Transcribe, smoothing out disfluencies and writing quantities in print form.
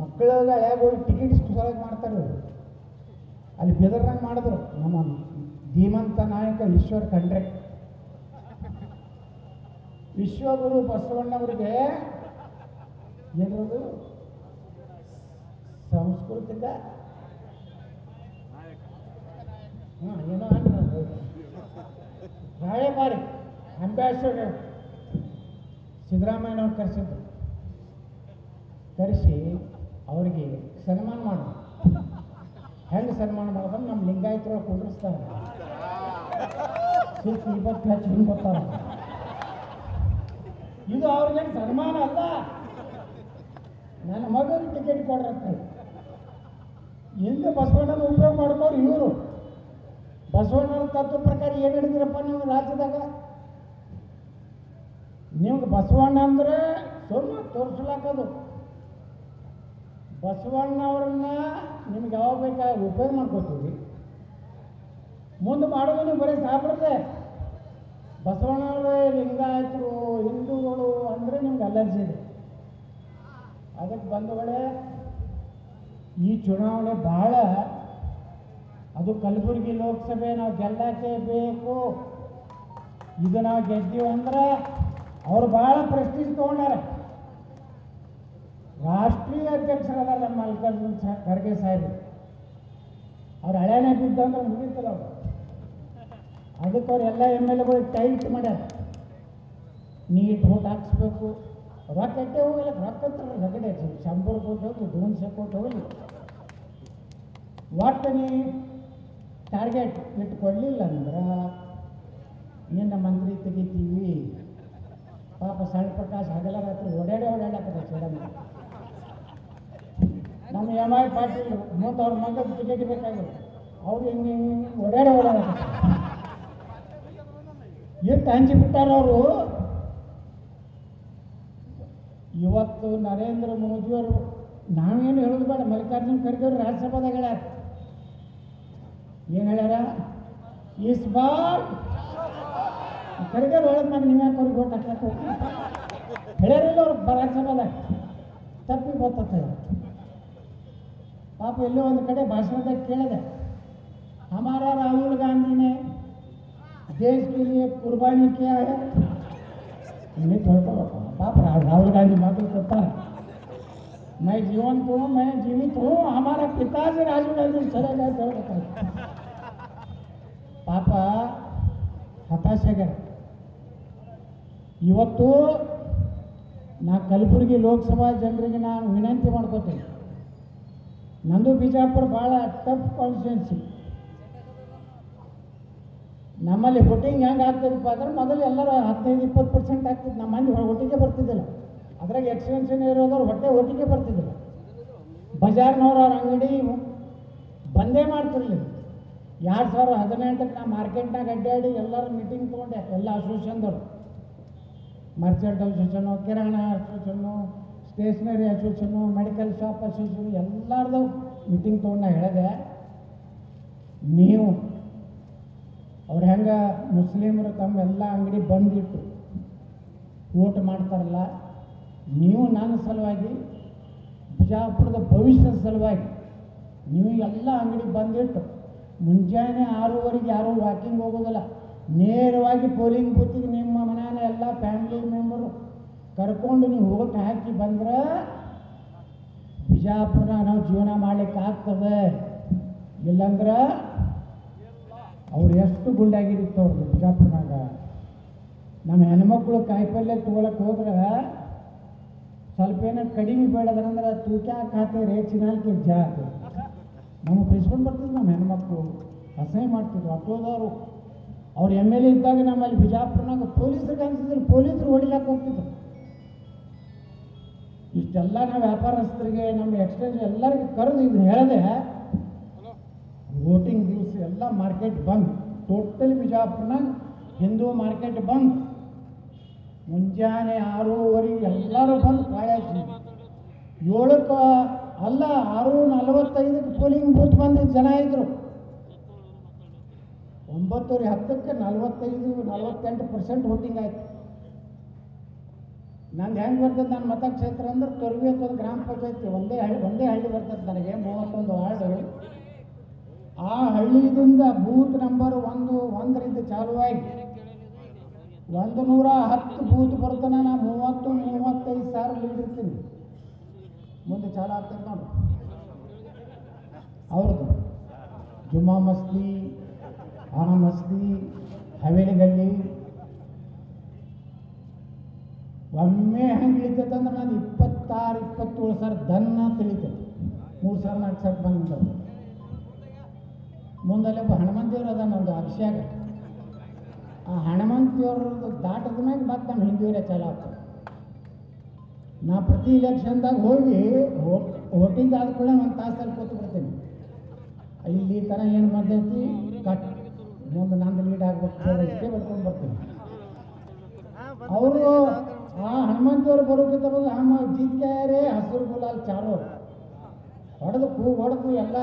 ಮಕ್ಕಳೆಲ್ಲ ಹೋಗಿ ಟಿಕೆಟ್ ಸಲುವಾಗಿ ಮಾಡ್ತಾರೆ ಇವರು. ಅಲ್ಲಿ ಬೆದರ್ರಂಗೆ ಮಾಡಿದ್ರು ನಮ್ಮ ಧೀಮಂತ ನಾಯಕ ಈಶ್ವರ್ ಖಂಡ್ರೆ. ವಿಶ್ವಗುರು ಬಸವಣ್ಣವ್ರಿಗೆ ಏನದು ಸಾಂಸ್ಕೃತಿಕ ಏನೋ ಅಂದ್ರೆ ರಾಯಭಾರಿ ಅಂಬಾಸಿಡರ್ ಸಿದ್ದರಾಮಯ್ಯನವ್ರು ಕರೆಸಿದ್ರು. ಕರೆಸಿ ಅವರಿಗೆ ಸನ್ಮಾನ ಮಾಡೋದು. ಹೆಂಗೆ ಸನ್ಮಾನ ಮಾಡೋದು? ನಮ್ಮ ಲಿಂಗಾಯತರೊಳಗೆ ಕುಂಡ್ರಿಸ್ತಾರೆ. ಸುತ್ತ 20 ಹಚ್ಚಿ ಹಿಂಗೆ ಗೊತ್ತಾರ. ಇದು ಅವ್ರಿಗೇನು ಸನ್ಮಾನ ಅಲ್ಲ, ನನ್ನ ಮಗನಿಗೆ ಟಿಕೆಟ್ ಕೊಡ್ರಂತ. ಹಿಂದೆ ಬಸವಣ್ಣನ ಉಪಯೋಗ ಮಾಡ್ಕೋರು ಇವರು. ಬಸವಣ್ಣನ ತತ್ವ ಪ್ರಕಾರ ಏನು ಹಿಡಿದಿರಪ್ಪ ನೀವು ರಾಜ್ಯದಾಗ? ನಿಮ್ಗೆ ಬಸವಣ್ಣ ಅಂದರೆ ಸುಮ್ಮನೆ ತೋರಿಸ್ಲಾಕೋದು. ಬಸವಣ್ಣವ್ರನ್ನ ನಿಮ್ಗೆ ಯಾವಾಗ ಬೇಕಾಗ ಉಪಯೋಗ ಮಾಡ್ಕೋತೀವಿ, ಮುಂದೆ ಮಾಡೋದು ನೀವು ಬರೀ ಸಾಬಿಡ್ದೆ. ಬಸವಣ್ಣವರೇ ಲಿಂಗಾಯತರು ಹಿಂದೂಗಳು ಅಂದರೆ ನಿಮ್ಗೆ ಅಲರ್ಜಿ ಇದೆ. ಅದಕ್ಕೆ ಬಂಧುಗಳೇ, ಈ ಚುನಾವಣೆ ಭಾಳ, ಅದು ಕಲಬುರಗಿ ಲೋಕಸಭೆ ನಾವು ಗೆಲ್ಲಕ್ಕೆ ಬೇಕು. ಇದು ನಾವು ಗೆದ್ದೀವಿ ಅಂದ್ರೆ ಅವ್ರು ಭಾಳ ಪ್ರೆಸ್ಟೀಜ್ ತೊಗೊಂಡಾರೆ. ರಾಷ್ಟ್ರೀಯ ಅಧ್ಯಕ್ಷರಾದ ನಮ್ಮ ಮಲ್ಲಿಕಾರ್ಜುನ್ ಖರ್ಗೆ ಸಾಹೇಬರು, ಅವ್ರು ಹಳೆನೇ ಬಿದ್ದಂದ್ರೆ ಮುಗಿತಲ್ಲ ಅವರು. ಅದಕ್ಕೆ ಅವ್ರು ಎಲ್ಲ MLAಗಳು ಟೈಟ್ ಮಾಡ್ಯಾರ. ನೀಟ್ ಓಟ್ ಹಾಕ್ಸ್ಬೇಕು, ರೊಕ್ಕ ಎಟ್ಟೆ ಹೋಗಲ್ಲ, ರೊಕ್ಕ ಹೊರಗಡೆ 100 ಕೋಟಿ ಹೋಗಲಿ 200 ಕೋಟಿ ಹೋಗಲಿ, ಒಟ್ಟು ನೀ ಟಾರ್ಗೆಟ್ ಇಟ್ಕೊಡ್ಲಿಲ್ಲ ಅಂದ್ರೆ ನಿನ್ನ ಮಂತ್ರಿ ತೆಗಿತೀವಿ. ಪಾಪ ಸಣ್ಣ ಪ್ರಕಾಶ್ ಹಗಲ ರಾತ್ರಿ ಓಡಾಡಕತ್ತ ಚೇಡಮ್ಮ. ನಮ್ಮ MI ಪಾಟೀಲ್ ಮತ್ತು ಅವ್ರ ಮಗ ಟಿಕೆಟ್ ಬೇಕಾಗಿಲ್ಲ, ಅವ್ರು ಹಿಂಗೆ ಓಡಾಡಕತ್ತ. ಎಷ್ಟು ಹಂಚಿ ಬಿಟ್ಟಾರ ಅವರು. ಇವತ್ತು ನರೇಂದ್ರ ಮೋದಿಯವರು, ನಾವೇನು ಹೇಳೋದು ಬೇಡ, ಮಲ್ಲಿಕಾರ್ಜುನ್ ಖರ್ಗೆ ಅವರು ರಾಜ್ಯಸಭಾದಾಗ ಹೇಳ್ಯಾರ. ಏನು ಹೇಳ್ಯಾರ? ಇಸ್ ಬಾರ್ ಖರ್ಗೆ ಹೇಳೋದು ಮ್ಯಾಗ ನೀವು ಯಾಕೆ ಅವ್ರಿಗೆ ಓಟ್ ಹಾಕ್ಲಕ್ಕೆ ಹೋಗಿ ಹೇಳ್ಯಾರಿಲ್ಲ ಅವ್ರು ರಾಜ್ಯಸಭಾದಾಗ. ತಪ್ಪಿ ಗೊತ್ತ. ಪಾಪ ಎಲ್ಲೋ ಒಂದು ಕಡೆ ಭಾಷಣದಾಗ ಕೇಳಿದೆ, ಹಮಾರಾ ರಾಹುಲ್ गांधी ने देश के लिए कुर्बानी किया है. नहीं थोड़ा पाप राहुल गांधी मात्र कहता है मैं जीवंत हूँ, मैं जीवित हूँ, हमारा पिताजी राजीव गांधी चले गए तो ಪಾಪ ಹತಾಶೆಗರ. ಇವತ್ತು ನಾ ಕಲಬುರಗಿ ಲೋಕಸಭಾ ಜನರಿಗೆ ನಾನು ವಿನಂತಿ ಮಾಡ್ಕೋತೀನಿ. ನಂದು ಬಿಜಾಪುರ ಭಾಳ ಟಫ್ ಕಾನ್ಸ್ಟಿಟ್ಯೂನ್ಸಿ. ನಮ್ಮಲ್ಲಿ ವೋಟಿಂಗ್ ಹೆಂಗೆ ಆಗ್ತದಪ್ಪ ಅಂದ್ರೆ ಮೊದಲು ಎಲ್ಲರೂ 15-20% ಆಗ್ತಿದ್ದು. ನಮ್ಮ ಮಂದಿ ಒಟ್ಟಿಗೆ ಬರ್ತಿದ್ದಿಲ್ಲ. ಅದ್ರಾಗ ಎಕ್ಸ್ಟೆನ್ಷನ್ ಇರೋದವ್ರು ಒಟ್ಟಿಗೆ ಬರ್ತಿದ್ದಿಲ್ಲ. ಬಜಾರ್ನವ್ರು ಅವ್ರ ಅಂಗಡಿ ಬಂದೇ ಮಾಡ್ತಿರ್ಲಿಲ್ಲ. 2018ಕ್ಕೆ ನಾ ಮಾರ್ಕೆಟ್ನಾಗ ಅಡ್ಡಾಡಿ ಎಲ್ಲರೂ ಮೀಟಿಂಗ್ ತೊಗೊಂಡೆ. ಎಲ್ಲ ಅಸೋಸಿಯೇಷನ್ದವರು, ಮರ್ಚೆಂಟ್ ಅಸೋಸಿಯೇಷನು, ಕಿರಾಣಾ association, stationery association, medical shop association ಎಲ್ಲರದು ಮೀಟಿಂಗ್ ತೊಗೊಂಡು ನಾ ಹೇಳಿದೆ, ನೀವು ಅವ್ರು ಹೆಂಗೆ ಮುಸ್ಲಿಮರು ತಮ್ಮೆಲ್ಲ ಅಂಗಡಿ ಬಂದಿಟ್ಟು ಓಟ್ ಮಾಡ್ತಾರಲ್ಲ, ನೀವು ನನ್ನ ಸಲುವಾಗಿ ಬಿಜಾಪುರದ ಭವಿಷ್ಯದ ಸಲುವಾಗಿ ನೀವು ಎಲ್ಲ ಅಂಗಡಿ ಬಂದಿಟ್ಟು ಮುಂಜಾನೆ 6:30 ಯಾರೂ ವಾಕಿಂಗ್ ಹೋಗೋದಿಲ್ಲ, ನೇರವಾಗಿ ಪೋಲಿಂಗ್ ಬೂತಿಗೆ ನಿಮ್ಮ ಮನೆಯ ಎಲ್ಲ ಫ್ಯಾಮಿಲಿ ಮೆಂಬರು ಕರ್ಕೊಂಡು ನೀವು ಓಟ್ ಹಾಕಿ ಬಂದ್ರೆ ಬಿಜಾಪುರ ನಾವು ಜೀವನ ಮಾಡಲಿಕ್ಕೆ ಆಗ್ತದೆ. ಇಲ್ಲಂದ್ರೆ ಅವ್ರು ಎಷ್ಟು ಗುಂಡಾಗಿರುತ್ತೆ ಅವ್ರದ್ದು ಬಿಜಾಪುರನಾಗ. ನಮ್ಮ ಹೆಣ್ಮಕ್ಳು ಕಾಯಿಪಲ್ಯ ತೊಗೊಳಕ್ಕೆ ಹೋದ್ರೆ ಸ್ವಲ್ಪ ಏನಾರು ಕಡಿಮೆ ಬೇಡದ್ರಂದ್ರೆ ತೂಕ ಖಾತೆ ಚಿನಾಲ್ಕೆ ಜಾತಿ ನಮಗೆ ಬಿಸ್ಕೊಂಡು ಬರ್ತಿದ್ರು. ನಮ್ಮ ಹೆಣ್ಮಕ್ಳು ಅಸಹ್ಯ ಮಾಡ್ತಿದ್ರು. ಆಟೋದವರು ಅವ್ರು MLA ಇದ್ದಾಗ ನಮ್ಮಲ್ಲಿ ಬಿಜಾಪುರನಾಗ ಪೊಲೀಸರಿಗೆ ಅನಿಸಿದ್ರು, ಪೊಲೀಸರು ಹೊಡಿಲಾಕ ಹೋಗ್ತಿದ್ರು. ಇಷ್ಟೆಲ್ಲ ನಾವು ವ್ಯಾಪಾರಸ್ಥರಿಗೆ ನಮ್ಮ ಎಕ್ಸ್ಚೇಂಜ್ ಎಲ್ಲರಿಗೂ ಕರೆದು ಇದು ಹೇಳಿದೆ. ವೋಟಿಂಗ್ ದಿವಸ ಎಲ್ಲ ಮಾರ್ಕೆಟ್ ಬಂದ್, ಟೋಟಲ್ ಬಿಜಾಪುರನಾಗ ಹಿಂದೂ ಮಾರ್ಕೆಟ್ ಬಂದ್. ಮುಂಜಾನೆ 6:30 ಎಲ್ಲರೂ ಬಂದು ಕಾಳಾಚಿ 7ಕ್ಕೆ ಅಲ್ಲ 6:45ಕ್ಕೆ ಪೋಲಿಂಗ್ ಬೂತ್ ಬಂದಿದ್ದು ಜನ ಇದ್ದರು. 9:10ಕ್ಕೆ 45-48% ವೋಟಿಂಗ್ ಆಯಿತು. ನಂದು ಹೆಂಗೆ ಬರ್ತದೆ ನನ್ನ ಮತಕ್ಷೇತ್ರ ಅಂದ್ರೆ ತೊರವಿ ಅಥವಾ ಗ್ರಾಮ ಪಂಚಾಯತಿ ಒಂದೇ ಹಳ್ಳಿ ಬರ್ತದೆ ನನಗೆ 31 ವಾರ್ಡು. ಆ ಹಳ್ಳಿಯಿಂದ ಬೂತ್ ನಂಬರ್ 1 ಚಾಲುವಾಗಿ 110 ಬೂತ್ ಬರ್ತಾನೆ. ನಾ 30-35 ಸಾವಿರ ಲೀಡ್ ಇರ್ತೀನಿ. ಮುಂದೆ ಚಾಲು ಆಗ್ತದೆ ನೋಡಿ ಅವ್ರದ್ದು ಜುಮ್ಮಾ ಮಸ್ತಿ, ಆ ಮಸ್ತಿ, ಹವೇಲಿ ಗಲ್ಲಿ. ಒಮ್ಮೆ ಹೆಂಗೆ ಇಳಿತೈತಂದ್ರೆ ನಾನು 26-27 ಸಾವಿರ ದನ್ನ ತಿಳಿತೈತೆ. 3-4 ಸಾವಿರ ಬಂದ್ಬಿಟ್ಟದೆ. ಮುಂದಲ್ಲೇ ಹನುಮಂತೇವ್ರು ಅದ ನಮ್ಮದು ಅಭಿಷೇಕ. ಆ ಹನುಮಂತೇವ್ರದ್ದು ದಾಟದ ಮ್ಯಾಗ ಮತ್ತೆ ನಮ್ಮ ಹಿಂದೂರೇ ಚಾಲು ಆಗ್ತದೆ. ನಾ ಪ್ರತಿ ಇಲೆಕ್ಷನ್ದಾಗ ಹೋಗಿ ವೋಟಿಂಗ್ ಆದ ಕೂಡ 1 ತಾಸಲ್ಲಿ ಕೂತು ಬಿಡ್ತೀನಿ. ಇಲ್ಲಿ ತನ ಏನು ಬಂದೈತಿ ಕಟ್ ಮುಂದೆ ನಂದು ಲೀಡ್ ಆಗ್ಬೇಕು ಇಷ್ಟೇ ಬರ್ಕೊಂಡು ಬರ್ತೀನಿ. ಅವರು ಆ ಹನುಮಂತೇವ್ರು ಬರೋಕ್ಕಿಂತ ಬಂದು ಹಮ್ಮ ಜೀತ್ಕಾಯರೇ ಹಸಿರು ಗುಲಾಲ್ ಚಾರೋ ಹೊಡೆದು ಕೂಗು ಹೊಡೆದು ಎಲ್ಲ